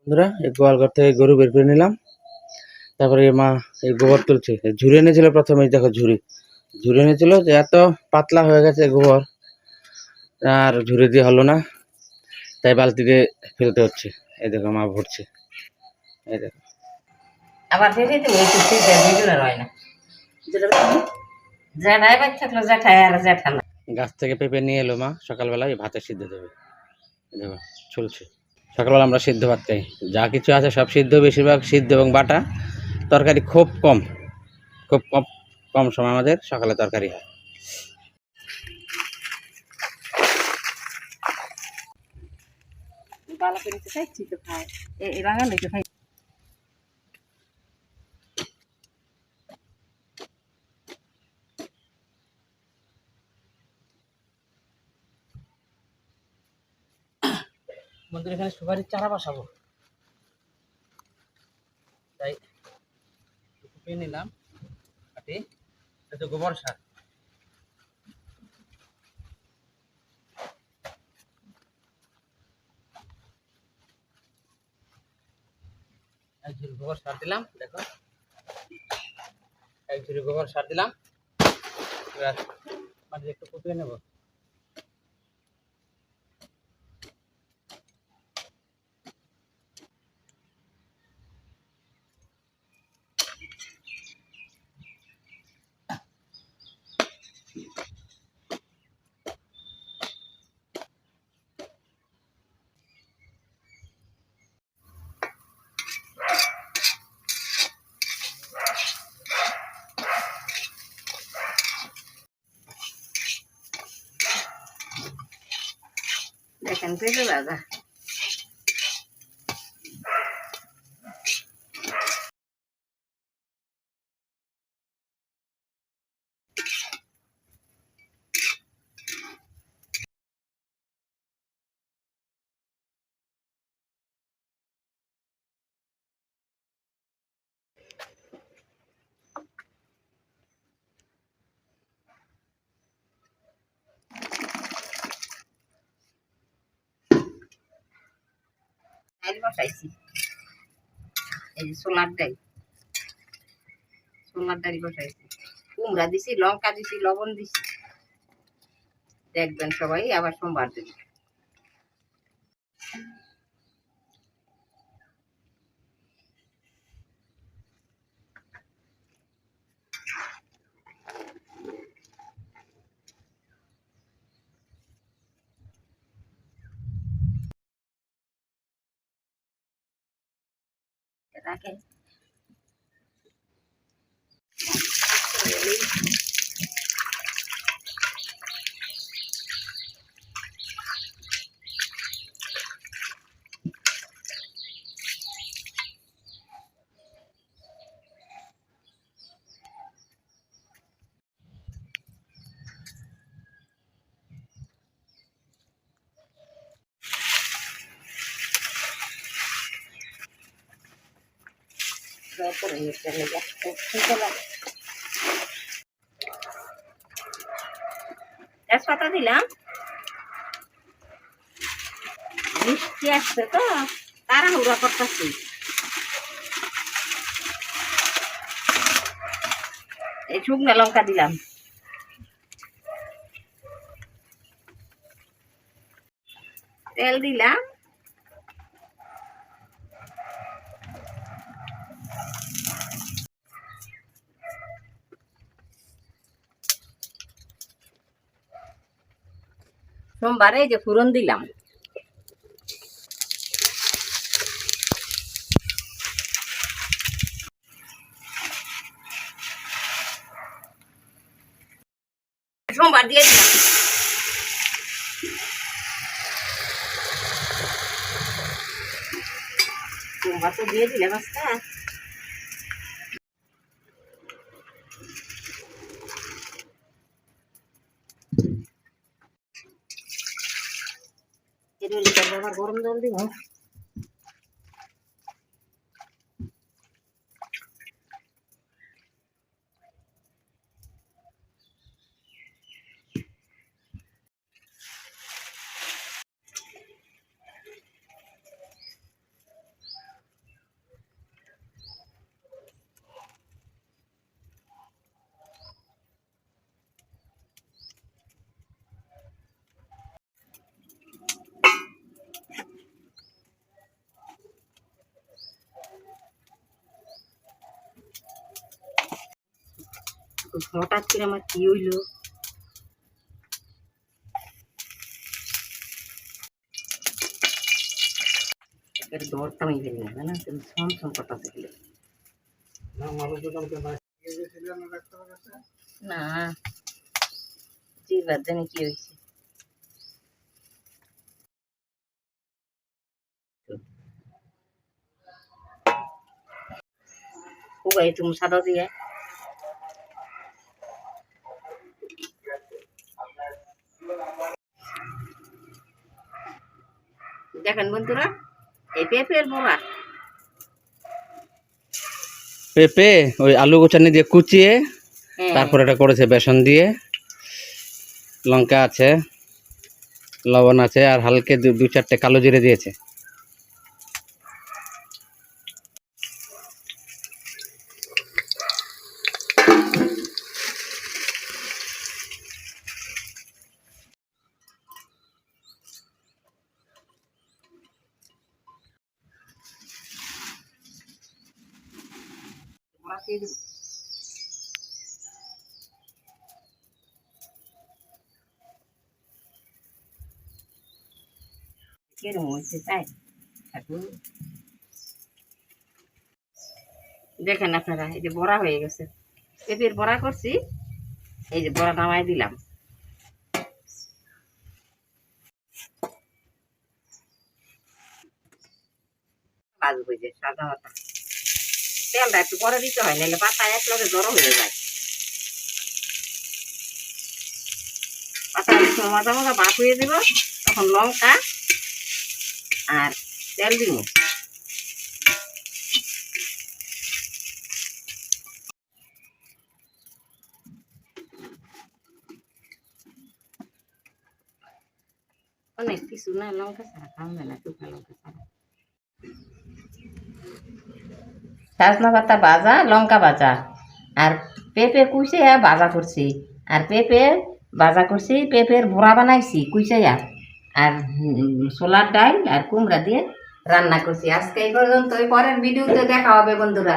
বন্ধুরা এই গোয়াল ঘর থেকে গরু বের করে নিলাম। তারপরে মা এই গোবর তুলছে। ঝুড়ি এনেছিল প্রথমে, দেখো ঝুড়ি এনেছিল যে এত পাতলা হয়ে গেছে গোবর, আর ঝুড়ি দিয়ে হলো না, তাই বালতি দিয়ে ফেলতে হচ্ছে। এই দেখো মা ভরছে, এই দেখো। আবার ফেলে দেবো, একটু ফ্রিজের ভিতরে হয় না, জ্যাঠাই বাচ্চা থাকলো জ্যাঠাই আর জ্যাঠা না। গাছ থেকে পেঁপে নিয়ে এলো মা, সকালবেলায় ভাতে সিদ্ধ দেবে। দেখো চলছে। সকালবেলা আমরা সিদ্ধ ভাত খাই, যা কিছু আছে সব সিদ্ধ, বেশিরভাগ সিদ্ধ এবং বাটা। তরকারি খুব কম, খুব কম কম সময় আমাদের সকালে তরকারি হয়। ভালো করে তো খাইছি, তো খাই এই বাঙালি তো খাই। বন্ধুর এখানে সুপারির চারা বসাবো, তাই পেয়ে নিলাম কাটি। এটা গোবর সার, এক ঝুড়ি গোবর সার দিলাম। দেখো এক ঝুড়ি গোবর সার দিলাম। এবার মাটি একটু কুপিয়ে নেব। দেখেন পেঁপে দাদা, ডাইল বসাইছি, এই যে ছোলার ডাইল বসাইছি, কুমড়া দিছি, লঙ্কা দিছি, লবণ দিছি। দেখবেন সবাই, আবার সোমবার দিন। রাখেন তেজপাতা দিলাম, মিষ্টি আসছে তো তাড়াহুড়া করতেছি। এই শুকনো লঙ্কা দিলাম, তেল দিলাম, সোমবারে এই যে ফোড়ন দিলাম, সোমবার দিয়ে দিলাম, সোমবার তো দিয়ে দিলে বাস্তা। গরম জল দিব, হঠাৎ করে আমার কি হইলো, দরটাই গেলি না, তুমি ছম কথা দেখলে না, জিবার জানি কি হয়েছে। ও ভাই তুমি সাদা দিয়ে দেখেন বন্ধুরা, এই পেঁপের বড়া, পেঁপে ওই আলু গোছানি দিয়ে কুচিয়ে হ্যাঁ তারপর এটা করেছে বেসন দিয়ে, লঙ্কা আছে, লবণ আছে, আর হালকা দু চারটে কালো জিরে দিয়েছে। বড়া দিয়ে দিব। কিরম হয়েছে তাই ঠাকুর, দেখেন আপনারা, এই যে বড়া হয়ে গেছে, পেঁপের বড়া করছি, এই যে বড়া নামাই দিলাম। ভাজবো যে সাদা পাতা, তেলটা একটু পরে দিতে হয়, নাহলে পাতা একলগে জড়ো হয়ে যায়। পাতা মাজা মাজা ভাপ হয়ে দিব, তখন লঙ্কা আর তেল দিব। অনেক কিছু না, লঙ্কা ছাড়া খাওয়া না, শুকনো লঙ্কা ছাড়া। সজনা পাতা ভাজা, লঙ্কা ভাজা, আর পেঁপে কুইছে ভাজা করছি, আর পেঁপে ভাজা করছি, পেঁপের বড়া বানাইছি কুইচাইয়া, আর ছোলার ডাল আর কুমড়া দিয়ে রান্না করছি। আজকে এই পর্যন্ত, পরের ভিডিওতে দেখা হবে বন্ধুরা।